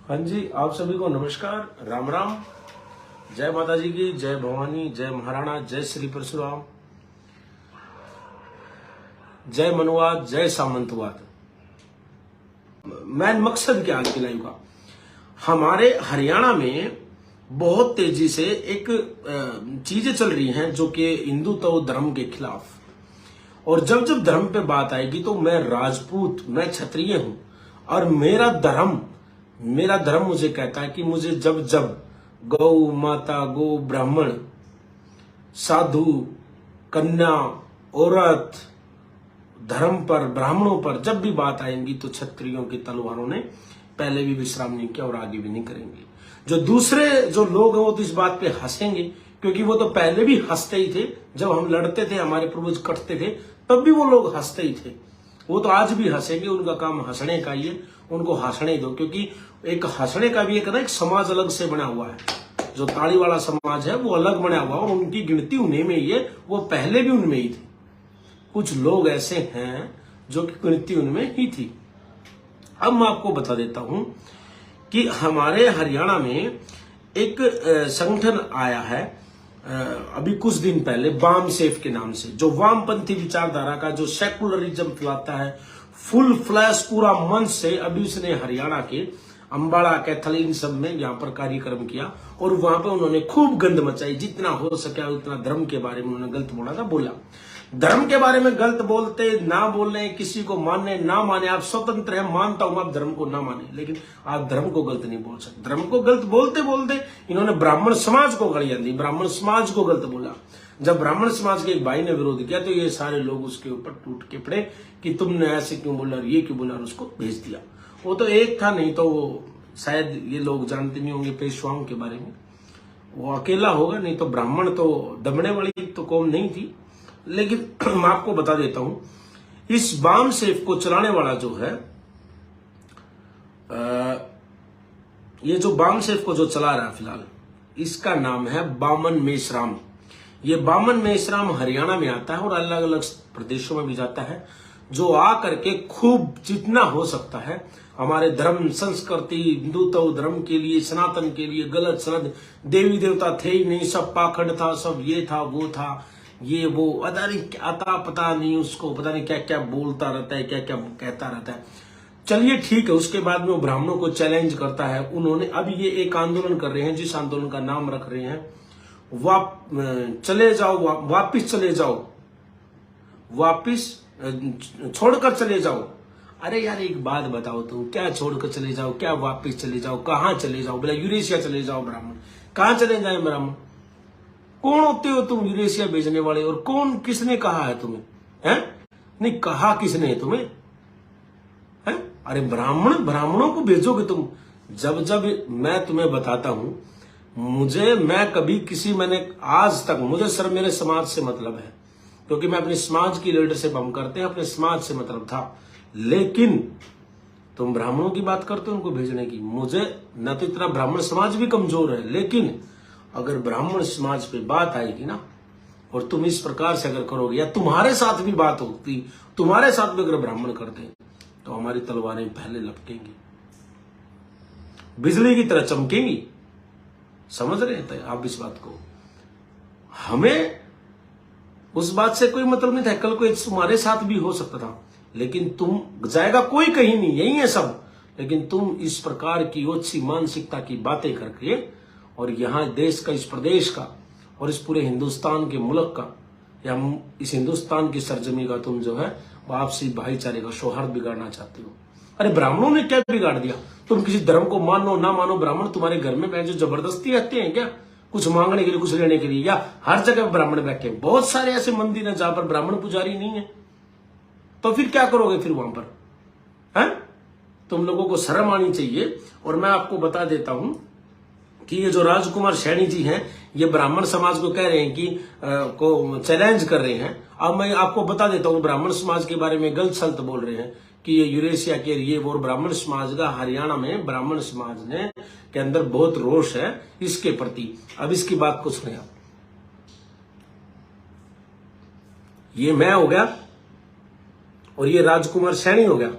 हाँ जी, आप सभी को नमस्कार, राम राम। जय माता जी की, जय भवानी, जय महाराणा, जय श्री परशुराम, जय मनुवाद, जय सामंतवाद। मैन मकसद क्या आज की लाइव का, हमारे हरियाणा में बहुत तेजी से एक चीजें चल रही हैं जो कि हिंदुत्व धर्म के खिलाफ। और जब जब धर्म पे बात आएगी तो मैं राजपूत, मैं क्षत्रिय हूं और मेरा धर्म मुझे कहता है कि मुझे जब जब गौ माता, गो ब्राह्मण, साधु, कन्या, औरत, धर्म पर, ब्राह्मणों पर जब भी बात आएंगी तो क्षत्रियों की तलवारों ने पहले भी विश्राम नहीं किया और आगे भी नहीं करेंगे। जो दूसरे जो लोग हैं वो तो इस बात पे हंसेंगे, क्योंकि वो तो पहले भी हंसते ही थे। जब हम लड़ते थे, हमारे पूर्वज कटते थे, तब भी वो लोग हंसते ही थे। वो तो आज भी हंसेंगे, उनका काम हंसने का ही है, उनको हंसने दो। क्योंकि एक हंसने का भी एक समाज अलग से बना हुआ है। जो ताली वाला समाज है वो अलग बना हुआ और उनकी गिनती उन्हीं में ही है, वो पहले भी उनमें ही थे। कुछ लोग ऐसे हैं जो कि गिनती उनमें ही थी। अब मैं आपको बता देता हूं कि हमारे हरियाणा में एक संगठन आया है अभी कुछ दिन पहले, वाम सेफ के नाम से, जो वामपंथी विचारधारा का, जो सेकुलरिज्म फैलाता है, फुल फ्लैश पूरा मंच से। अभी उसने हरियाणा के अंबाला, कैथल, इन सब में यहाँ पर कार्यक्रम किया और वहां पर उन्होंने खूब गंद मचाई। जितना हो सका उतना धर्म के बारे में उन्होंने गलत बोला। धर्म के बारे में गलत बोलते ना बोलने, किसी को मानने ना माने, आप स्वतंत्र हैं, मानता हूं आप धर्म को ना माने, लेकिन आप धर्म को गलत नहीं बोल सकते। धर्म को गलत बोलते बोलते इन्होंने ब्राह्मण समाज को गालियां दी, ब्राह्मण समाज को गलत बोला। जब ब्राह्मण समाज के एक भाई ने विरोध किया तो ये सारे लोग उसके ऊपर टूट के पड़े कि तुमने ऐसे क्यों बोला, ये क्यों बोला, और उसको भेज दिया। वो तो एक था, नहीं तो वो शायद ये लोग जानते नहीं होंगे पेशवाओं के बारे में, वो अकेला होगा, नहीं तो ब्राह्मण तो दमने वाली तो कौम नहीं थी। लेकिन मैं आपको बता देता हूं, इस वाम सेफ को चलाने वाला जो है, ये जो वाम सेफ को जो चला रहा है फिलहाल, इसका नाम है बामन मेश्राम। ये बामन मेश्राम हरियाणा में आता है और अलग अलग प्रदेशों में भी जाता है, जो आ करके खूब जितना हो सकता है हमारे धर्म, संस्कृति, हिंदुत्व धर्म के लिए, सनातन के लिए गलत सनद, देवी देवता थे ही नहीं, सब पाखंड था, सब ये था वो था, ये वो पता नहीं क्या था, पता नहीं उसको, पता नहीं क्या क्या बोलता रहता है, क्या क्या कहता रहता है। चलिए ठीक है, उसके बाद में वो ब्राह्मणों को चैलेंज करता है। उन्होंने अब ये एक आंदोलन कर रहे हैं, जिस आंदोलन का नाम रख रहे हैं चले जाओ, वापिस चले जाओ, वापिस छोड़कर चले जाओ। अरे यार एक बात बताओ, तुम क्या छोड़कर चले जाओ, क्या वापिस चले जाओ, कहां चले जाओ? बोला यूरेशिया चले जाओ ब्राह्मण। कहां चले जाए ब्राह्मण? कौन होते हो तुम यूरेशिया भेजने वाले? और कौन, किसने कहा है तुम्हें? हैं? नहीं कहा किसने है तुम्हें? हैं? अरे ब्राह्मणों को भेजोगे तुम? जब जब मैं तुम्हें बताता हूं, मैं कभी मैंने आज तक, मुझे सर मेरे समाज से मतलब है, क्योंकि मैं अपने समाज की लीडरशिप हम करते हैं, अपने समाज से मतलब था। लेकिन तुम ब्राह्मणों की बात करते हो उनको भेजने की, मुझे न तो इतना, ब्राह्मण समाज भी कमजोर है, लेकिन अगर ब्राह्मण समाज पे बात आएगी ना, और तुम इस प्रकार से अगर करोगे, या तुम्हारे साथ भी बात होती, तुम्हारे साथ भी अगर ब्राह्मण करते, तो हमारी तलवारें पहले लपकेंगी, बिजली की तरह चमकेंगी। समझ रहे थे आप इस बात को? हमें उस बात से कोई मतलब नहीं था, कल को तुम्हारे साथ भी हो सकता था, लेकिन तुम, जाएगा कोई कहीं नहीं, यही है सब। लेकिन तुम इस प्रकार की ओछी मानसिकता की बातें करके, और यहां देश का, इस प्रदेश का, और इस पूरे हिंदुस्तान के मुल्क का, या इस हिंदुस्तान की सरजमी का तुम जो है आपसी भाईचारे का सौहार्द बिगाड़ना चाहते हो। अरे ब्राह्मणों ने क्या बिगाड़ दिया? तुम किसी धर्म को मानो ना मानो, ब्राह्मण तुम्हारे घर में जो जबरदस्ती रहते हैं क्या, कुछ मांगने के लिए, कुछ लेने के लिए? या हर जगह ब्राह्मण बैठे? बहुत सारे ऐसे मंदिर हैं जहां पर ब्राह्मण पुजारी नहीं है, तो फिर क्या करोगे फिर वहां पर? है? तुम लोगों को शर्म आनी चाहिए। और मैं आपको बता देता हूं कि ये जो राजकुमार सैनी जी हैं, ये ब्राह्मण समाज को कह रहे हैं कि को चैलेंज कर रहे हैं। अब मैं आपको बता देता हूं, ब्राह्मण समाज के बारे में गलत सलत बोल रहे हैं कि ये यूरेशिया के ये वो। ब्राह्मण समाज का हरियाणा में ब्राह्मण समाज ने के अंदर बहुत रोष है इसके प्रति। अब इसकी बात को सुनिए आप। ये मैं हो गया और ये राजकुमार सैनी हो गया,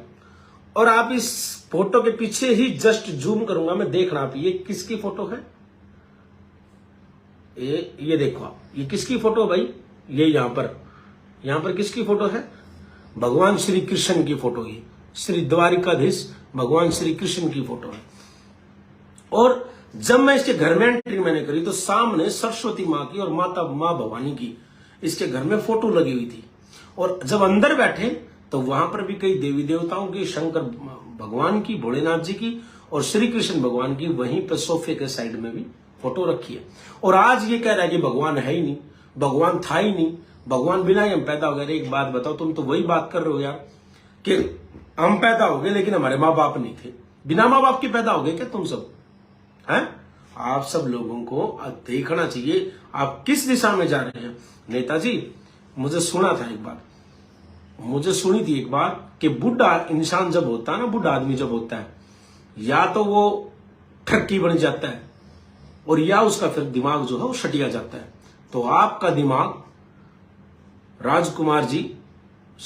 और आप इस फोटो के पीछे ही जस्ट जूम करूंगा मैं, देखना आप ये किसकी फोटो है। ये देखो आप, ये किसकी फोटो भाई, ये यहां पर किसकी फोटो है, भगवान श्री कृष्ण की फोटो, ये श्री द्वारिकाधीश भगवान श्री कृष्ण की फोटो है। और जब मैं इसके घर में एंट्री मैंने करी तो सामने सरस्वती माँ की और माँ भवानी की इसके घर में फोटो लगी हुई थी। और जब अंदर बैठे तो वहां पर भी कई देवी देवताओं की, शंकर भगवान की, भोलेनाथ जी की और श्री कृष्ण भगवान की वहीं पर सोफे के साइड में भी फोटो रखी है। और आज ये कह रहा है कि भगवान है ही नहीं, भगवान था ही नहीं, भगवान बिना ही हम पैदा हो गए। एक बात बताओ, तुम तो वही बात कर रहे हो यार कि हम पैदा हो गए लेकिन हमारे माँ बाप नहीं थे। बिना माँ बाप के पैदा हो गए क्या तुम सब हैं? आप सब लोगों को देखना चाहिए आप किस दिशा में जा रहे हैं। नेताजी, मुझे सुना था एक बात, मुझे सुनी थी एक बात कि बुढ़ा इंसान जब होता है ना, बुढ़ा आदमी जब होता है, या तो वो ठक्की बन जाता है और या उसका फिर दिमाग जो है वो सटिया जाता है। तो आपका दिमाग राजकुमार जी,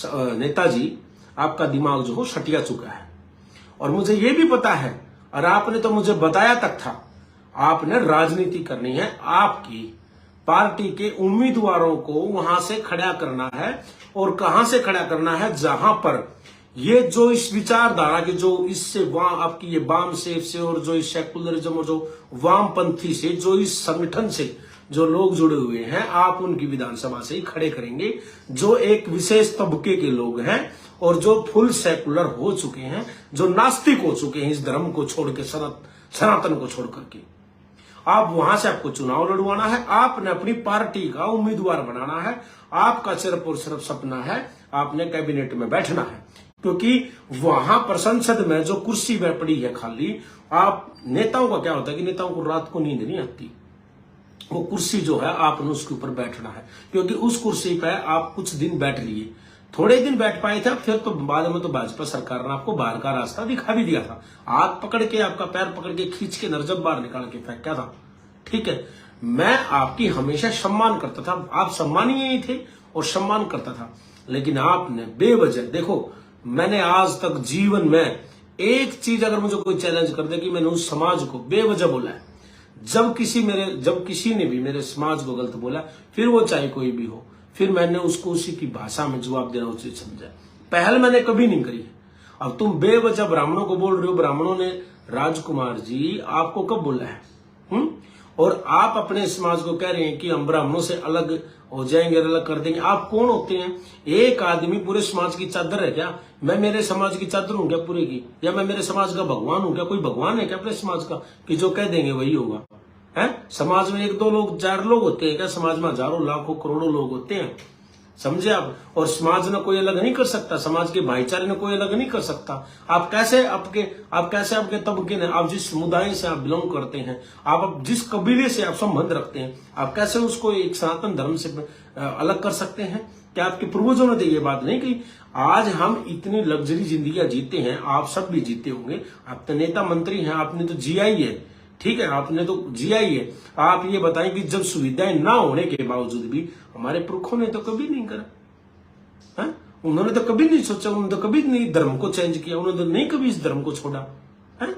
नेताजी, आपका दिमाग जो हो सटिया चुका है। और मुझे ये भी पता है, और आपने तो मुझे बताया तक था, आपने राजनीति करनी है, आपकी पार्टी के उम्मीदवारों को वहां से खड़ा करना है। और कहां से खड़ा करना है, जहां पर ये जो इस विचारधारा के, जो इससे आपकी ये वाम सेफ से और जो इस सेकुलरिज्म और जो वामपंथी से, जो इस संगठन से जो लोग जुड़े हुए हैं, आप उनकी विधानसभा से ही खड़े करेंगे। जो एक विशेष तबके के लोग हैं और जो फुल सेकुलर हो चुके हैं, जो नास्तिक हो चुके हैं इस धर्म को छोड़ के, सनातन को छोड़ करके, आप वहां से आपको चुनाव लड़वाना है। आपने अपनी पार्टी का उम्मीदवार बनाना है। आपका सिर्फ और सिर्फ सपना है आपने कैबिनेट में बैठना है, क्योंकि वहां पर संसद में जो कुर्सी पड़ी है खाली, आप नेताओं का क्या होता है कि नेताओं को रात को नींद नहीं आती। वो कुर्सी जो है आपने उसके ऊपर बैठना है, क्योंकि उस कुर्सी पर आप कुछ दिन बैठ लिए, थोड़े दिन बैठ पाए थे, फिर तो बाद में तो भाजपा सरकार ने आपको बाहर का रास्ता दिखा भी दिया था। हाथ पकड़ के, आपका पैर पकड़ के, खींच के नरजब बाहर निकाल के फेंका था। ठीक है, मैं आपकी हमेशा सम्मान करता था, आप सम्मानीय ही थे और सम्मान करता था। लेकिन आपने बेवजह, देखो मैंने आज तक जीवन में एक चीज, अगर मुझे कोई चैलेंज कर दे कि मैंने उस समाज को बेवजह बोला है, जब किसी ने भी मेरे समाज को गलत बोला, फिर वो चाहे कोई भी हो, फिर मैंने उसको उसी की भाषा में जवाब देना उचित समझा। पहल मैंने कभी नहीं करी है। अब तुम बेवजह ब्राह्मणों को बोल रहे हो, ब्राह्मणों ने राजकुमार जी आपको कब बोला है? और आप अपने समाज को कह रहे हैं कि हम ब्राह्मणों से अलग हो जाएंगे, अलग कर देंगे। आप कौन होते हैं? एक आदमी पूरे समाज की चादर है क्या? मैं मेरे समाज की चादर हूं क्या पूरे की? या मैं मेरे समाज का भगवान हूं क्या? कोई भगवान है क्या अपने समाज का कि जो कह देंगे वही होगा? है समाज में एक दो लोग, चार लोग होते हैं क्या? समाज में हजारों लाखों करोड़ों लोग होते हैं, समझे आप? और समाज ने कोई अलग नहीं कर सकता, समाज के भाईचारे ने कोई अलग नहीं कर सकता। आप कैसे आपके तबके ने, आप जिस समुदाय से आप बिलोंग करते हैं, आप जिस कबीले से आप संबंध रखते हैं, आप कैसे उसको एक सनातन धर्म से अलग कर सकते हैं? क्या आपके पूर्वजों ने तो ये बात नहीं कही? आज हम इतनी लग्जरी जिंदगियां जीते हैं, आप सब भी जीते होंगे। आप तो नेता मंत्री हैं, आपने तो जिया ही है, ठीक है, आपने तो जिया ही है। आप ये बताएं कि जब सुविधाएं ना होने के बावजूद भी हमारे पुरखों ने तो कभी नहीं करा है? उन्होंने तो कभी नहीं सोचा, उन्होंने तो कभी नहीं धर्म को चेंज किया, उन्होंने तो नहीं कभी इस धर्म को छोड़ा है।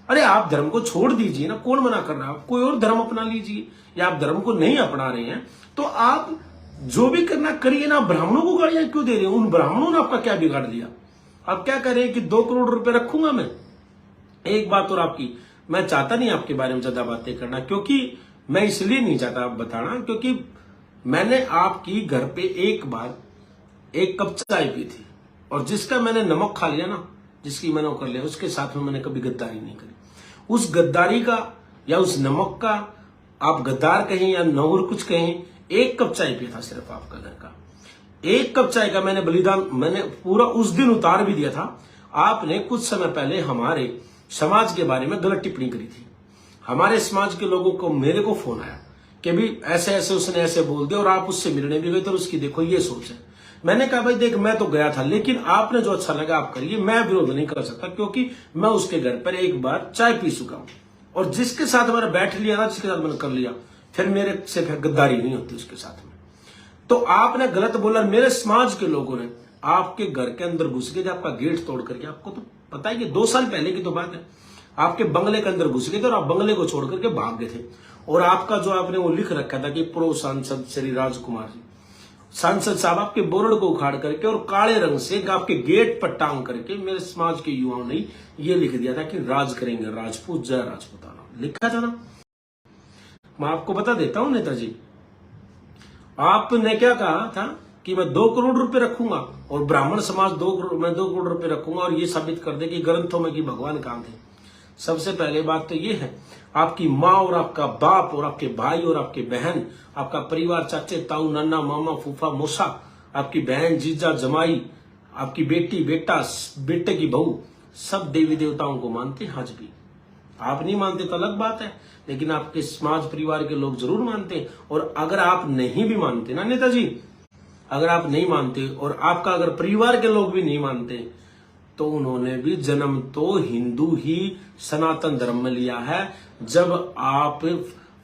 अरे आप धर्म को छोड़ दीजिए ना, कौन मना कर रहा है? आप कोई और धर्म अपना लीजिए, या आप धर्म को नहीं अपना रहे हैं तो आप जो भी करना करिए ना। ब्राह्मणों को गाड़ियां क्यों दे रहे हैं? उन ब्राह्मणों ने आपका क्या बिगाड़ दिया? आप क्या कह रहे हैं कि 2 करोड़ रुपए रखूंगा मैं? एक बात और आपकी, मैं चाहता नहीं आपके बारे में ज्यादा बातें करना, क्योंकि मैं इसलिए नहीं चाहता आप बताना, क्योंकि मैंने आपकी घर पे एक बार एक कप चाय पी थी, और जिसका मैंने नमक खा लिया ना, जिसकी मैंने कर लिया, उसके साथ में मैंने कभी गद्दारी नहीं करी। उस गद्दारी का या उस नमक का, आप गद्दार कहें या नौर कुछ कहें, एक कप चाय पिया था सिर्फ आपका घर का। एक कप चाय का मैंने बलिदान, मैंने पूरा उस दिन उतार भी दिया था। आपने कुछ समय पहले हमारे समाज के बारे में गलत टिप्पणी करी थी। हमारे समाज के लोगों को, मेरे को फोन आया कि भी ऐसे ऐसे उसने ऐसे बोल दिया, और आप उससे मिलने भी गए तो उसकी देखो ये सोच है। मैंने कहा भाई देख, मैं तो गया था, लेकिन आपने जो अच्छा लगा आप करिए, मैं विरोध नहीं कर सकता, क्योंकि मैं उसके घर पर एक बार चाय पी चुका हूं, और जिसके साथ मैंने बैठ लिया था, जिसके साथ मैंने कर लिया, फिर मेरे से फिर गद्दारी नहीं होती उसके साथ में। तो आपने गलत बोला, मेरे समाज के लोगों ने आपके घर के अंदर घुस के आपका गेट तोड़ करके आपको तो पता है कि 2 साल पहले की तो बात है, आपके बंगले के अंदर घुस गए थे और आप बंगले को छोड़ करके भाग गए थे। और आपका जो आपने वो लिख रखा था कि प्रो सांसद श्री राजकुमार जी, सांसद साहब आपके बोर्ड को उखाड़ करके और काले रंग से आपके गेट पर टांग करके मेरे समाज के युवाओं ने ये लिख दिया था कि राज करेंगे राजपूत, जय राजपूताना, लिखा था ना। मैं आपको बता देता हूं नेताजी, आपने क्या कहा था कि मैं 2 करोड़ रुपए रखूंगा और ब्राह्मण समाज 2 करोड़ रुपए रखूंगा और ये साबित कर दे कि ग्रंथों में कि भगवान कहां थे। सबसे पहले बात तो ये है, आपकी माँ और आपका बाप और आपके भाई और आपके बहन, आपका परिवार, चाचे ताऊ नाना मामा फूफा मौसा, आपकी बहन जीजा जमाई, आपकी बेटी बेटा बेटे की बहू, सब देवी देवताओं को मानते हैं आज भी। आप नहीं मानते तो अलग बात है, लेकिन आपके समाज परिवार के लोग जरूर मानते हैं। और अगर आप नहीं भी मानते ना नेताजी, अगर आप नहीं मानते और आपका अगर परिवार के लोग भी नहीं मानते, तो उन्होंने भी जन्म तो हिंदू ही सनातन धर्म में लिया है। जब आप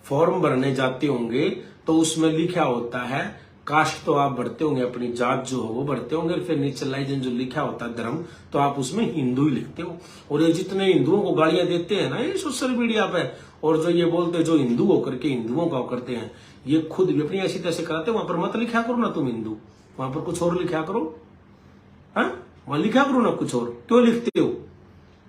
फॉर्म भरने जाते होंगे तो उसमें लिखा होता है, कास्ट तो आप भरते होंगे, अपनी जात जो हो वो भरते होंगे, फिर नीचे लाइन जो लिखा होता है धर्म, तो आप उसमें हिंदू ही लिखते हो। और ये जितने हिंदुओं को गालियां देते हैं ना ये सोशल मीडिया पे, और जो ये बोलते हैं जो हिंदू होकर के हिंदुओं का करते हैं, ये खुद भी अपनी ऐसी तैसे कराते हैं। वहां पर मत लिखा करो ना तुम हिंदू, वहां पर कुछ और लिखा करो, वहां लिखा करो ना कुछ और। क्यों लिखते हो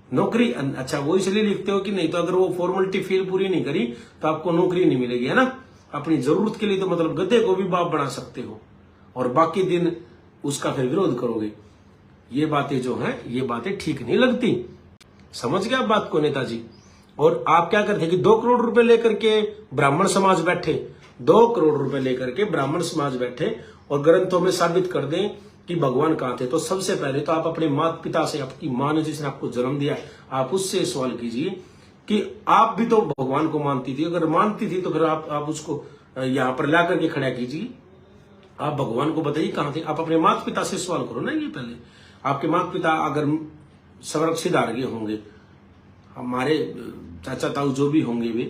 नौकरी? अच्छा वो इसलिए लिखते हो कि नहीं तो अगर वो फॉर्मेलिटी फील पूरी नहीं करी तो आपको नौकरी नहीं मिलेगी, है ना। अपनी जरूरत के लिए तो मतलब गधे को भी बाप बना सकते हो और बाकी दिन उसका फिर विरोध करोगे। ये बातें जो हैं ये बातें ठीक नहीं लगती, समझ गया आप बात को नेताजी। और आप क्या करते कि 2 करोड़ रुपए लेकर के ब्राह्मण समाज बैठे, 2 करोड़ रुपए लेकर के ब्राह्मण समाज बैठे और ग्रंथों में साबित कर दें कि भगवान कहां थे। तो सबसे पहले तो आप अपने माता पिता से, आपकी मां ने जिसने आपको जन्म दिया, आप उससे सवाल कीजिए कि आप भी तो भगवान को मानती थी। अगर मानती थी तो फिर आप उसको यहां पर ला करके खड़ा कीजिए, आप भगवान को बताइए कहां थे। आप अपने माता पिता से सवाल करो ना। ये पहले आपके माता पिता अगर संरक्षित आर्गे होंगे, हमारे चाचा ताऊ जो भी होंगे वे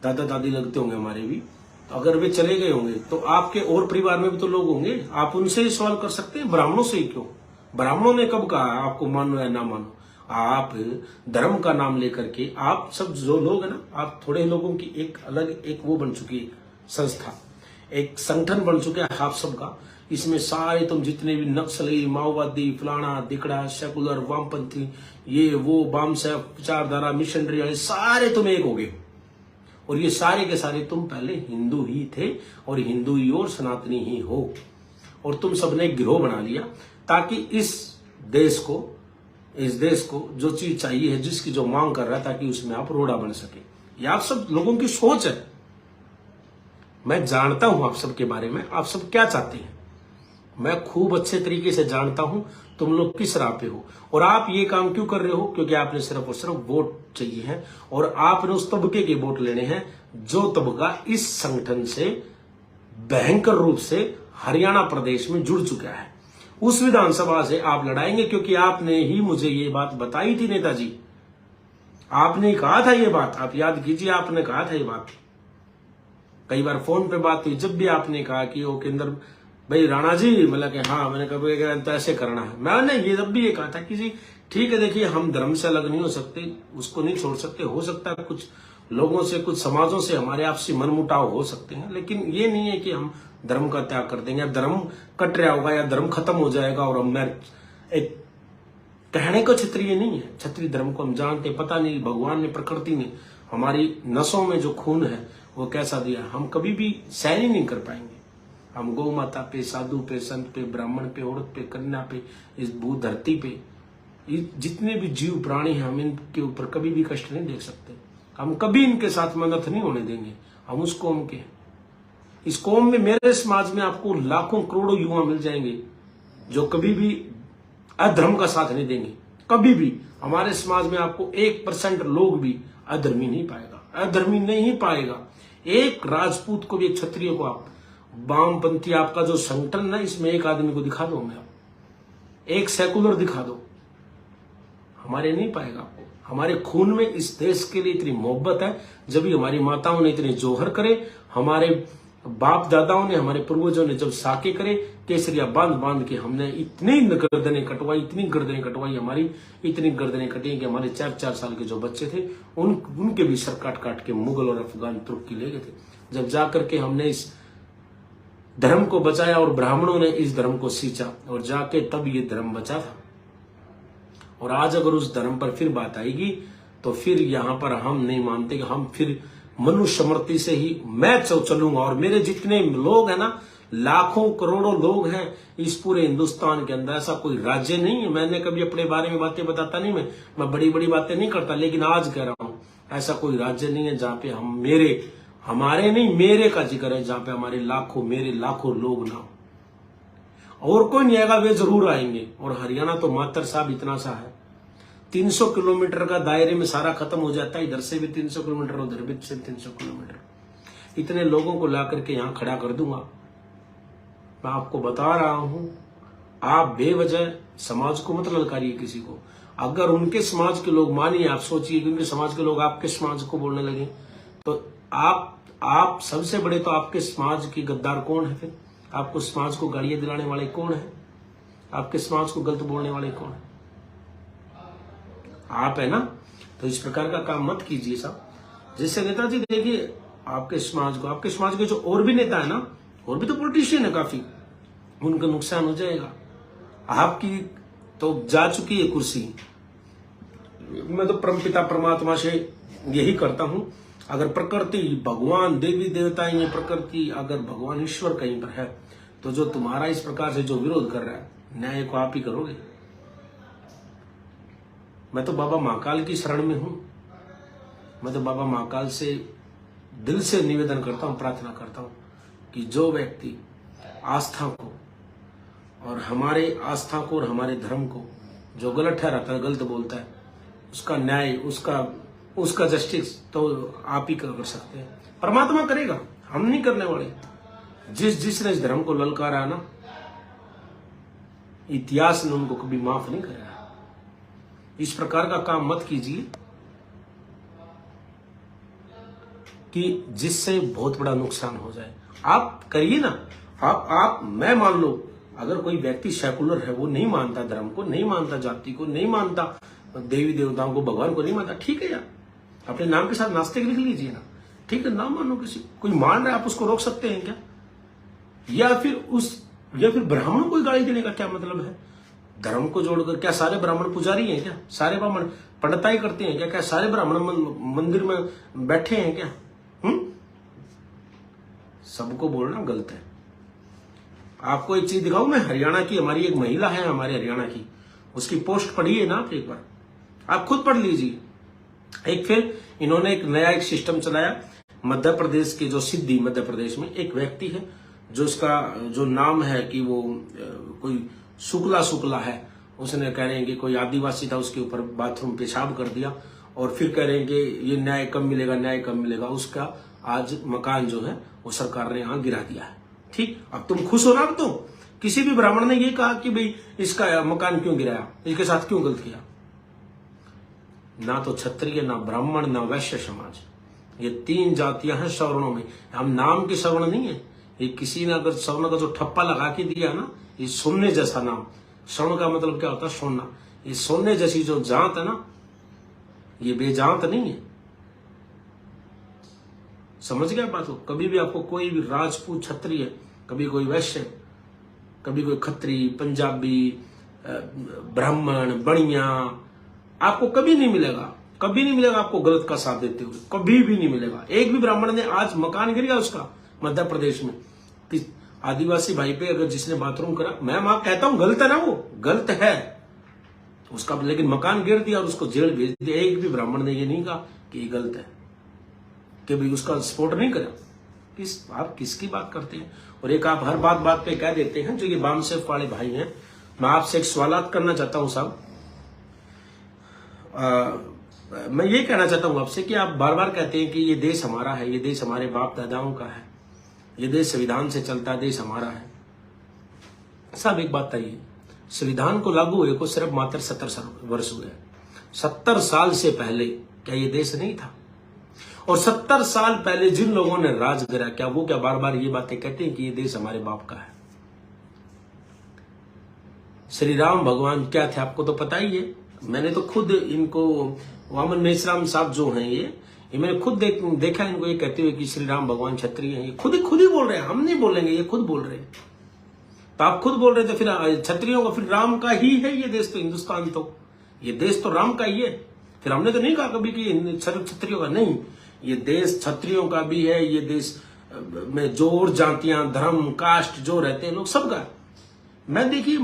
दादा दादी लगते होंगे हमारे भी, तो अगर वे चले गए होंगे तो आपके और परिवार में भी तो लोग होंगे, आप उनसे ही सवाल कर सकते हैं, ब्राह्मणों से ही क्यों? ब्राह्मणों ने कब कहा आपको मानो या ना मानो? आप धर्म का नाम लेकर के आप सब जो लोग है ना, आप थोड़े लोगों की एक अलग एक वो बन चुकी है संस्था, एक संगठन बन चुके हैं आप सबका। इसमें सारे तुम जितने भी नक्सली माओवादी फलाना दिकड़ा सेकुलर वामपंथी ये वो बाम साहब विचारधारा मिशनरी वाले सारे तुम एक हो गए। और ये सारे के सारे तुम पहले हिंदू ही थे और हिंदू ही और सनातनी ही हो, और तुम सबने एक गिरोह बना लिया ताकि इस देश को जो चीज चाहिए है, जिसकी जो मांग कर रहा है, ताकि उसमें आप रोड़ा बन सके। ये आप सब लोगों की सोच है। मैं जानता हूं आप सबके बारे में, आप सब क्या चाहते हैं, मैं खूब अच्छे तरीके से जानता हूं तुम लोग किस राह पे हो। और आप ये काम क्यों कर रहे हो? क्योंकि आपने सिर्फ और सिर्फ वोट चाहिए है, और आपने उस तबके के वोट लेने हैं जो तबका इस संगठन से भयंकर रूप से हरियाणा प्रदेश में जुड़ चुका है। उस विधानसभा से आप लड़ाएंगे, क्योंकि आपने ही मुझे ये बात बताई थी नेताजी। आपने कहा था ये बात, आप याद कीजिए, आपने कहा था ये बात। कई बार फोन पे बात हुई, जब भी आपने कहा कि वो केंद्र भाई राणा जी, मतलब कि हाँ, मैंने कभी तो ऐसे करना है। मैंने ये जब भी ये कहा था कि जी ठीक है, देखिए हम धर्म से अलग नहीं हो सकते, उसको नहीं छोड़ सकते। हो सकता है कुछ लोगों से, कुछ समाजों से हमारे आपसी मनमुटाव हो सकते हैं, लेकिन ये नहीं है कि हम धर्म का त्याग कर देंगे, धर्म कट रहा होगा या धर्म खत्म हो जाएगा। और हम एक कहने को क्षत्रिय नहीं है, क्षत्रिय धर्म को हम जानते, पता नहीं भगवान ने प्रकृति ने हमारी नसों में जो खून है वो कैसा दिया, हम कभी भी सहन ही नहीं कर पाएंगे। हम गौ माता पे, साधु पे, संत पे, ब्राह्मण पे, औरत पे, कन्या पे, इस भू धरती पे जितने भी जीव प्राणी हैं, हम इनके ऊपर कभी भी कष्ट नहीं देख सकते। हम कभी इनके साथ मदद नहीं होने देंगे। हम उस कौम के, इस कौम में, मेरे समाज में आपको लाखों करोड़ों युवा मिल जाएंगे जो कभी भी अधर्म का साथ नहीं देंगे। कभी भी हमारे समाज में आपको 1% लोग भी अधर्मी नहीं पाएगा, अधर्मी नहीं पाएगा। एक राजपूत को भी, एक क्षत्रिय को, आप वामपंथी आपका जो संगठन ना, इसमें एक आदमी को दिखा दो, मैं एक सेकुलर दिखा दो, हमारे नहीं पाएगा आपको। हमारे खून में इस देश के लिए इतनी मोहब्बत है, जब भी हमारी माताओं ने इतने जोहर करे, हमारे बाप दादाओं ने, हमारे पूर्वजों ने जब साके करे, केसरिया बांध बांध के हमने इतनी गर्दनें कटवाई हमारी, इतनी गर्दनें कटी कि हमारे 4-4 साल के जो बच्चे थे उनके भी सर काट काट के मुगल और अफगान तुर्की ले गए थे। जब जाकर के हमने इस धर्म को बचाया और ब्राह्मणों ने इस धर्म को सींचा और जाके तब ये धर्म बचा था। और आज अगर उस धर्म पर फिर बात आएगी तो फिर यहां पर हम नहीं मानते कि हम फिर मनुस्मृति से ही मैं चलूंगा। और मेरे जितने लोग हैं ना, लाखों करोड़ों लोग हैं इस पूरे हिंदुस्तान के अंदर, ऐसा कोई राज्य नहीं है। मैंने कभी अपने बारे में बातें बताता नहीं, मैं बड़ी बड़ी बातें नहीं करता, लेकिन आज कह रहा हूं ऐसा कोई राज्य नहीं है जहां पे हम मेरे का जिक्र है, जहां पे मेरे लाखों लोग ना, और कोई नहीं आएगा, वे जरूर आएंगे। और हरियाणा तो मात्र साहब इतना सा है, 300 किलोमीटर का दायरे में सारा खत्म हो जाता है, इधर से भी 300 किलोमीटर, उधर भी से 300 किलोमीटर। इतने लोगों को ला करके यहां खड़ा कर दूंगा। मैं आपको बता रहा हूं, आप बेवजह समाज को मत ललकारिए किसी को। अगर उनके समाज के लोग, मानिए आप सोचिए कि उनके समाज के लोग आपके समाज को बोलने लगे, तो आप सबसे बड़े तो आपके समाज के गद्दार कौन है? फिर आपको समाज को गालियां दिलाने वाले कौन है? आपके समाज को गलत बोलने वाले कौन है? आप है ना। तो इस प्रकार का काम मत कीजिए साहब। जैसे नेताजी देखिए, आपके समाज के जो और भी नेता है ना, और भी तो पॉलिटिशियन है काफी, उनका नुकसान हो जाएगा। आपकी तो जा चुकी है कुर्सी। मैं तो परमपिता परमात्मा से यही करता हूं, अगर प्रकृति, भगवान, देवी देवता, ये प्रकृति, अगर भगवान ईश्वर कहीं पर है, तो जो तुम्हारा इस प्रकार से जो विरोध कर रहा है, न्याय को आप ही करोगे। मैं तो बाबा महाकाल की शरण में हूं। मैं तो बाबा महाकाल से दिल से निवेदन करता हूं, प्रार्थना करता हूं कि जो व्यक्ति आस्था को और हमारे आस्था को और हमारे धर्म को जो गलत ठहराता है, गलत बोलता है, उसका न्याय, उसका जस्टिस तो आप ही कर सकते हैं। परमात्मा करेगा, हम नहीं करने वाले। जिसने इस धर्म को ललकारा ना, इतिहास ने उनको कभी माफ नहीं कराया। इस प्रकार का काम मत कीजिए कि जिससे बहुत बड़ा नुकसान हो जाए। आप करिए ना, मैं मान लो, अगर कोई व्यक्ति सेकुलर है, वो नहीं मानता धर्म को, नहीं मानता जाति को, नहीं मानता देवी देवताओं को, भगवान को नहीं मानता, ठीक है यार, अपने नाम के साथ नास्तिक लिख लीजिए ना, ठीक है, ना मानो किसी, कोई मान रहा है, आप उसको रोक सकते हैं क्या? या फिर ब्राह्मणों को गाली देने का क्या मतलब है? धर्म को जोड़कर क्या सारे ब्राह्मण पुजारी हैं क्या? सारे ब्राह्मण पंडिताई करते हैं क्या? क्या सारे ब्राह्मण मंदिर में बैठे हैं क्या? सबको बोलना गलत है। आपको एक चीज दिखाऊं मैं, हरियाणा की हमारी एक महिला है, हमारे हरियाणा की, उसकी पोस्ट पढ़िए ना आप एक बार, आप खुद पढ़ लीजिए। एक फिर इन्होंने एक नया सिस्टम चलाया मध्य प्रदेश के, जो सिद्धि मध्य प्रदेश में एक व्यक्ति है, जो उसका जो नाम है कि वो कोई शुक्ला है, उसने कह रहे हैं कि कोई आदिवासी था, उसके ऊपर बाथरूम पेशाब कर दिया, और फिर कह रहे हैं कि ये न्याय कब मिलेगा। उसका आज मकान जो है वो सरकार ने यहां गिरा दिया है। ठीक, अब तुम खुश हो ना? तो किसी भी ब्राह्मण ने ये कहा कि भाई इसका मकान क्यों गिराया, इसके साथ क्यों गलत किया? ना तो क्षत्रिय, ना ब्राह्मण, ना वैश्य समाज, ये 3 जातियां हैं सवर्णों में। हम नाम के सवर्ण नहीं है, ये किसी ने अगर सवर्ण का जो ठप्पा लगा के दिया ना, ये सोने जैसा नाम, स्वर्ण का मतलब क्या होता है? सोना। ये सोने जैसी जो जात है ना, ये बेजात नहीं है। समझ गया बात को? कभी भी आपको कोई भी राजपूत, क्षत्रिय, कभी कोई वैश्य, कभी कोई खत्री, पंजाबी, ब्राह्मण, बणिया, आपको कभी नहीं मिलेगा आपको गलत का साथ देते हुए, कभी भी नहीं मिलेगा। एक भी ब्राह्मण ने आज मकान गिर गया उसका मध्य प्रदेश में, आदिवासी भाई पे अगर जिसने बाथरूम करा, मैं मां कहता हूं गलत है ना, वो गलत है उसका, लेकिन मकान गिर दिया और उसको जेल भेज दिया, एक भी ब्राह्मण ने ये नहीं कहा कि ये गलत है, कि भाई उसका सपोर्ट नहीं करा। आप किसकी बात करते हैं? और एक आप हर बात पे कह देते हैं, जो ये बामसेफ वाले भाई हैं। मैं आपसे एक सवाल करना चाहता हूं साहब, मैं ये कहना चाहता हूं आपसे कि आप बार बार कहते हैं कि ये देश हमारा है, ये देश हमारे बाप दादाओं का है, ये देश संविधान से चलता है, देश हमारा है। साहब एक बात बताइए, संविधान को लागू हुए को सिर्फ मात्र 70 वर्ष हुए। 70 साल से पहले क्या ये देश नहीं था? और 70 साल पहले जिन लोगों ने राज करा, क्या वो क्या बार बार ये बातें कहते हैं कि ये देश हमारे बाप का है? श्री राम भगवान क्या थे आपको तो पता ही है। मैंने तो खुद इनको, वामन मेश्राम साहब जो हैं ये मैंने खुद देखा इनको ये कहते हुए कि श्री राम भगवान क्षत्रिय हैं। ये खुद ही बोल रहे हैं, हम नहीं बोलेंगे, ये खुद बोल रहे हैं। तो आप खुद बोल रहे थे फिर क्षत्रियों का, फिर राम का ही है ये देश, तो हिंदुस्तान तो ये देश तो राम का ही है। फिर हमने तो नहीं कहा कभी कि क्षत्रियों का नहीं, ये देश क्षत्रियों का भी है। ये देश में जो और जातियां, धर्म, कास्ट जो रहते हैं लोग, सबका। मैं देखिए,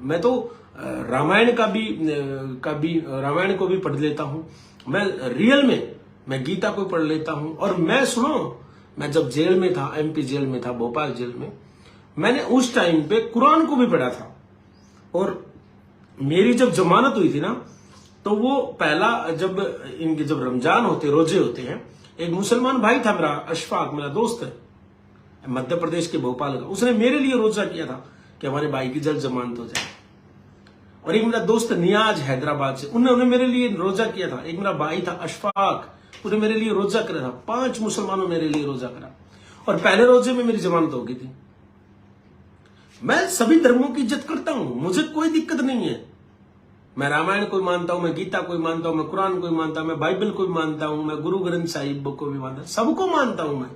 मैं तो रामायण का भी रामायण को भी पढ़ लेता हूं। मैं रियल में मैं गीता को पढ़ लेता हूं। और मैं सुनो, मैं जब जेल में था, एमपी जेल में था, भोपाल जेल में, मैंने उस टाइम पे कुरान को भी पढ़ा था। और मेरी जब जमानत हुई थी ना, तो वो पहला जब रमजान होते, रोजे होते हैं, एक मुसलमान भाई था मेरा, अशफाक, मेरा दोस्त है, मध्य प्रदेश के भोपाल का, उसने मेरे लिए रोजा किया था कि हमारे भाई की जल्द जमानत हो जाए। और एक मेरा दोस्त नियाज हैदराबाद से, उन्होंने मेरे लिए रोजा किया था। एक मेरा भाई था अशफाक, उसने मेरे लिए रोजा करा था। 5 मुसलमानों मेरे लिए रोजा करा, और पहले रोजे में मेरी जमानत हो गई थी। मैं सभी धर्मों की इज्जत करता हूं, मुझे कोई दिक्कत नहीं है। मैं रामायण को मानता हूं, मैं गीता को मानता हूं, मैं कुरान को मानता हूं, मैं बाइबल को मानता हूं, मैं गुरु ग्रंथ साहिब को भी मानता हूं, सबको मानता हूं मैं।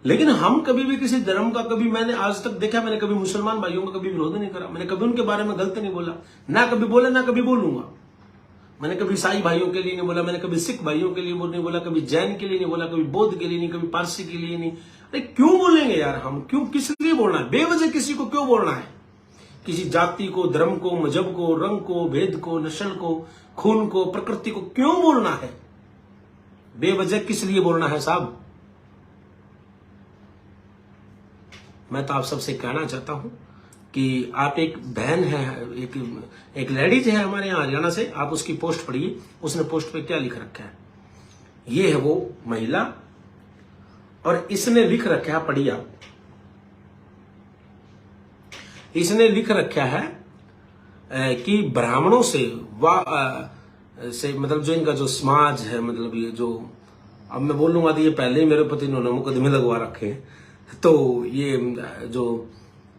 लेकिन हम कभी भी किसी धर्म का, कभी मैंने आज तक देखा, मैंने कभी मुसलमान भाइयों का कभी विरोध नहीं करा। मैंने कभी उनके बारे में गलत नहीं बोला, ना कभी बोला, ना कभी बोलूंगा। मैंने कभी ईसाई भाइयों के लिए नहीं बोला, मैंने कभी सिख भाइयों के लिए नहीं बोला, कभी जैन के लिए नहीं बोला, कभी बौद्ध के लिए नहीं, कभी पारसी के लिए नहीं। अरे क्यों बोलेंगे यार हम? क्यों, किस लिए बोलना है? बेवजह किसी को क्यों बोलना है? किसी जाति को, धर्म को, मजहब को, रंग को, भेद को, नस्ल को, खून को, प्रकृति को क्यों बोलना है? बेवजह किस लिए बोलना है साहब? मैं तो आप सबसे कहना चाहता हूं कि आप, एक बहन है, एक लेडीज है हमारे यहाँ हरियाणा से, आप उसकी पोस्ट पढ़िए। उसने पोस्ट पे क्या लिख रखा है? ये है वो महिला, और इसने लिख रखा है, पढ़िए आप। इसने लिख रखा है कि ब्राह्मणों से मतलब जो इनका जो समाज है, मतलब ये जो, अब मैं बोलूंगा तो ये पहले ही मेरे पति इन्होंने मुकदमे लगवा रखे हैं। तो ये जो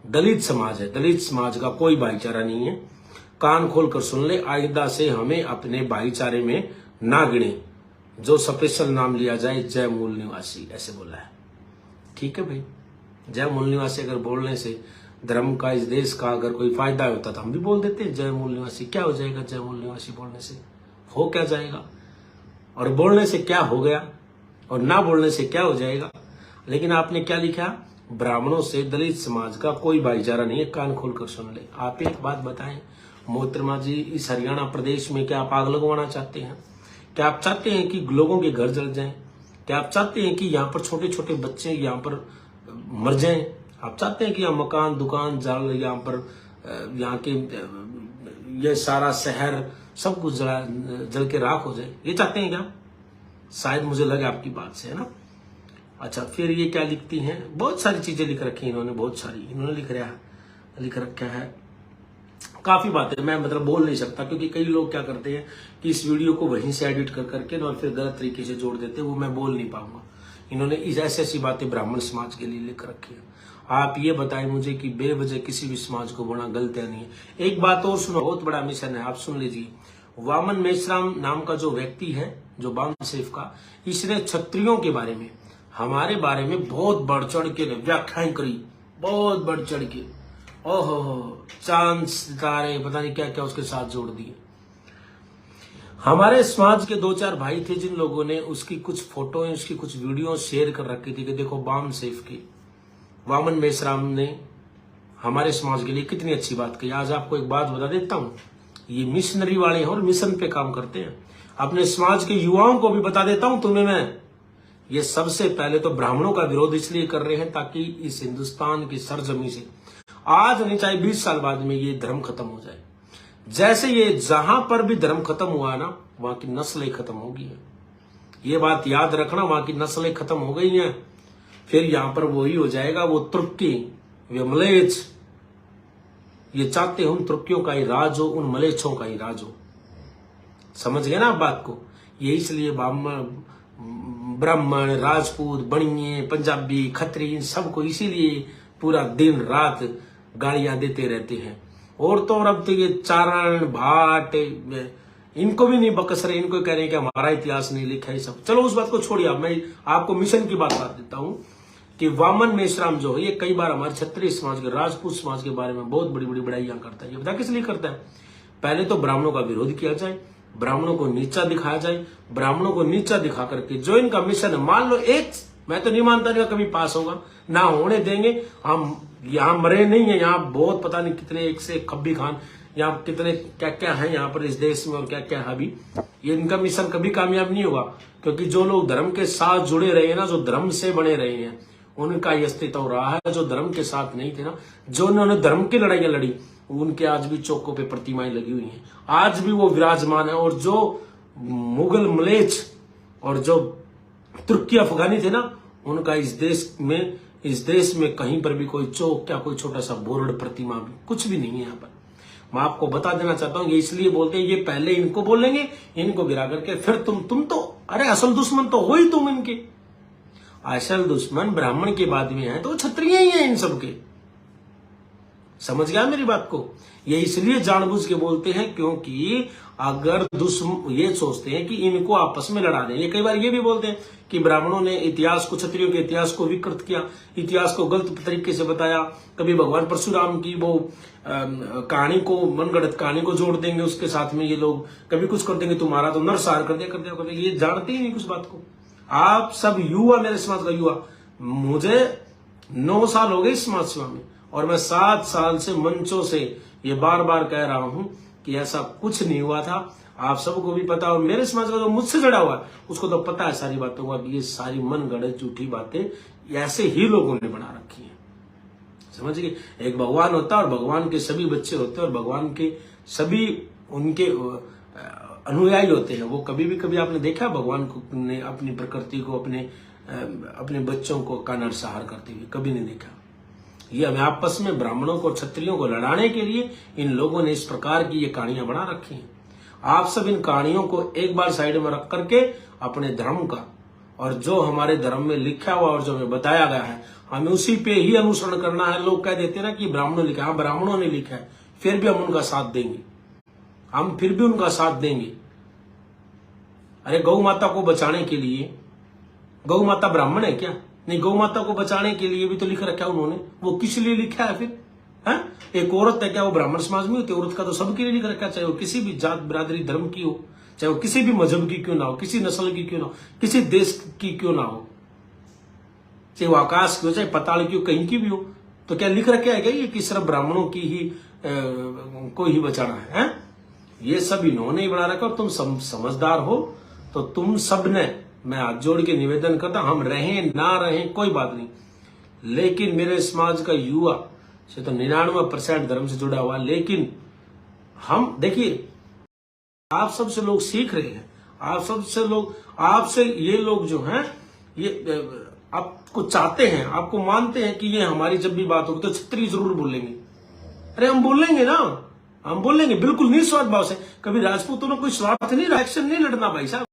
दलित समाज है, दलित समाज का कोई भाईचारा नहीं है। कान खोलकर सुन ले, आइंदा से हमें अपने भाईचारे में ना गिने। जो स्पेशल नाम लिया जाए, जय मूल निवासी, ऐसे बोला है। ठीक है भाई, जय मूल निवासी अगर बोलने से धर्म का, इस देश का अगर कोई फायदा होता तो हम भी बोल देते हैं जय मूल निवासी। क्या हो जाएगा जय मूल निवासी बोलने से? हो क्या जाएगा? और बोलने से क्या हो गया, और ना बोलने से क्या हो जाएगा? लेकिन आपने क्या लिखा? ब्राह्मणों से दलित समाज का कोई भाईचारा नहीं है, कान खोलकर सुन ले। आप एक बात बताएं मोहतरमा जी, इस हरियाणा प्रदेश में क्या आप आग लगवाना चाहते हैं? क्या आप चाहते हैं कि लोगों के घर जल जाएं? क्या आप चाहते हैं कि यहाँ पर छोटे छोटे बच्चे यहाँ पर मर जाएं? आप चाहते हैं कि यहाँ मकान, दुकान जल, यहाँ पर यहाँ के ये सारा शहर सब कुछ जल के राख हो जाए? ये चाहते हैं क्या? शायद मुझे लगा आपकी बात से, है ना? अच्छा, फिर ये क्या लिखती हैं? बहुत सारी चीजें लिख रखी हैं इन्होंने, बहुत सारी इन्होंने लिख रखा है। काफी बातें मैं मतलब बोल नहीं सकता, क्योंकि कई लोग क्या करते हैं कि इस वीडियो को वहीं से एडिट कर करके और फिर गलत तरीके से जोड़ देते हैं, वो मैं बोल नहीं पाऊंगा। इन्होंने ऐसी बातें ब्राह्मण समाज के लिए लिख रखी है। आप ये बताएं मुझे कि बेवजह किसी भी समाज को बोलना गलत है नहीं है। एक बात और सुनो, बहुत बड़ा मिशन है, आप सुन लीजिए। वामन मेश्राम नाम का जो व्यक्ति है, जो बाम सेफ का, इसने क्षत्रियों के बारे में, हमारे बारे में बहुत बढ़ चढ़ के व्याख्याएं करी, बहुत बढ़ चढ़ के। ओहो, चांद सितारे पता नहीं क्या क्या उसके साथ जोड़ दिए। हमारे समाज के 2-4 भाई थे जिन लोगों ने उसकी कुछ फोटो, उसकी कुछ वीडियो शेयर कर रखी थी कि देखो बाम सेफ की, वामन मेश्राम ने हमारे समाज के लिए कितनी अच्छी बात कही। आज आपको एक बात बता देता हूं, ये मिशनरी वाले हैं और मिशन पे काम करते हैं। अपने समाज के युवाओं को भी बता देता हूं तुम्हें मैं, ये सबसे पहले तो ब्राह्मणों का विरोध इसलिए कर रहे हैं ताकि इस हिंदुस्तान की सरजमी से आज नहीं चाहे 20 साल बाद में ये धर्म खत्म हो जाए। जैसे ये जहां पर भी धर्म खत्म हुआ है ना, वहां की नस्लें खत्म हो गई है। ये बात याद रखना, वहां की नस्लें खत्म हो गई हैं। फिर यहां पर वही हो जाएगा, वो तुर्की, वे मलेच्छ। ये चाहते हैं उन तुर्कियों का ही राज हो, उन मलेच्छों का ही राज हो। समझ गए ना आप बात को? ये इसलिए ब्राह्मण, राजपूत, बनिए, पंजाबी, खत्री, सबको इसीलिए पूरा दिन रात गालियां देते रहते हैं। और तो और अब तो ये चारण, भाट, इनको भी नहीं बकस रहे, इनको कह रहे हैं कि हमारा इतिहास नहीं लिखा है सब। चलो उस बात को छोड़िए, अब मैं आपको मिशन की बात बता देता हूं कि वामन मेश्राम जो है ये कई बार हमारे क्षत्रिय समाज के, राजपूत समाज के बारे में बहुत बड़ी बड़ी बड़ाइयां करता है। ये बता किस लिए करता है? पहले तो ब्राह्मणों का विरोध किया जाए, ब्राह्मणों को नीचा दिखाया जाए, ब्राह्मणों को नीचा दिखा करके जो इनका मिशन है, मान लो एक, मैं तो नहीं मानता इनका कभी पास होगा, ना होने देंगे। हम यहाँ मरे नहीं है, यहाँ बहुत पता नहीं कितने एक से खब्बी खान, यहाँ कितने क्या क्या है यहाँ पर इस देश में और क्या क्या है अभी। ये इनका मिशन कभी कामयाब नहीं होगा, क्योंकि जो लोग धर्म के साथ जुड़े रहे हैं ना, जो धर्म से बने रहे हैं, उनका ये अस्तित्व रहा है। जो धर्म के साथ नहीं थे ना, जो उन्होंने धर्म की लड़ाइयां लड़ी, उनके आज भी चौकों पे प्रतिमाएं लगी हुई हैं, आज भी वो विराजमान है। और जो मुगल, मलेच और जो तुर्की अफगानी थे ना, उनका इस देश में कहीं पर भी कोई चौक क्या, कोई छोटा सा बोर्ड, प्रतिमा भी कुछ भी नहीं है यहाँ पर। मैं आपको बता देना चाहता हूं, ये इसलिए बोलते हैं, ये पहले इनको बोलेंगे, इनको गिरा करके फिर तुम तो, अरे असल दुश्मन तो हो ही तुम इनके। असल दुश्मन ब्राह्मण के बाद में है तो क्षत्रिय ही है इन सबके। समझ गया मेरी बात को? ये इसलिए जानबूझ के बोलते हैं क्योंकि अगर दुश्मन ये सोचते हैं कि इनको आपस में लड़ा दें। ये कई बार ये भी बोलते हैं कि ब्राह्मणों ने इतिहास को, क्षत्रियों के इतिहास को विकृत किया, इतिहास को गलत तरीके से बताया। कभी भगवान परशुराम की वो कहानी को, मनगढ़ंत कहानी को जोड़ देंगे उसके साथ में ये लोग, कभी कुछ कर देंगे, तुम्हारा तो नरसार कर दिया। ये जानते ही नहीं कुछ बात को। आप सब युवा, मेरे समाज का युवा, मुझे 9 साल हो गए इस समाज सेवा में, और मैं 7 साल से मंचों से ये बार बार कह रहा हूं कि ऐसा कुछ नहीं हुआ था। आप सबको भी पता, और मेरे समाज का जो मुझसे जुड़ा हुआ है उसको तो पता है सारी बातों का, कि ये सारी मनगढ़ंत झूठी बातें ऐसे ही लोगों ने बना रखी हैं। समझ गए? एक भगवान होता है और भगवान के सभी बच्चे होते हैं, और भगवान के सभी उनके अनुयायी होते हैं। वो कभी भी, कभी आपने देखा भगवान को ने अपनी प्रकृति को, अपने बच्चों को का नरसंहार करते हुए? कभी नहीं देखा। ये हमें आपस में ब्राह्मणों को, क्षत्रियों को लड़ाने के लिए इन लोगों ने इस प्रकार की ये कहानियां बना रखी हैं। आप सब इन कहानियों को एक बार साइड में रख करके अपने धर्म का, और जो हमारे धर्म में लिखा हुआ और जो हमें बताया गया है, हमें उसी पे ही अनुसरण करना है। लोग कह देते हैं ना कि ब्राह्मणों ने लिखा है, ब्राह्मणों ने लिखा है, फिर भी हम उनका साथ देंगे, हम फिर भी उनका साथ देंगे। अरे गौ माता को बचाने के लिए, गौ माता ब्राह्मण है क्या? नहीं, गौ माता को बचाने के लिए भी तो लिख रखा है उन्होंने। वो किस लिए लिखा है फिर? है एक औरत है क्या वो ब्राह्मण समाज में होती है? औरत का तो सबके लिए लिख रखा है, चाहे वो किसी भी जात, बिरादरी, धर्म की हो, चाहे वो किसी भी मजहब की क्यों ना हो, किसी नस्ल की क्यों ना हो, किसी देश की क्यों ना हो, चाहे वो आकाश की हो, चाहे पताल की हो, कहीं की भी हो। तो क्या लिख रखा है क्या ये कि सिर्फ ब्राह्मणों की ही को ही बचाना है? ये सब इन्होंने ही बना रखा। और तुम समझदार हो तो तुम सब ने, मैं हाथ जोड़ के निवेदन करता, हम रहें ना रहें कोई बात नहीं, लेकिन मेरे समाज का युवा से तो 99% धर्म से जुड़ा हुआ। लेकिन हम देखिए, आप सबसे लोग सीख रहे हैं, आप सबसे लोग, आपसे ये लोग जो हैं, ये आपको चाहते हैं, आपको मानते हैं कि ये हमारी जब भी बात होगी तो क्षत्रिय जरूर बोलेंगे। अरे हम बोलेंगे ना, हम बोलेंगे बिल्कुल निस्वार्थ भाव से। कभी राजपूतों ने कोई स्वार्थ नहीं, एक्शन नहीं लड़ना भाई साहब।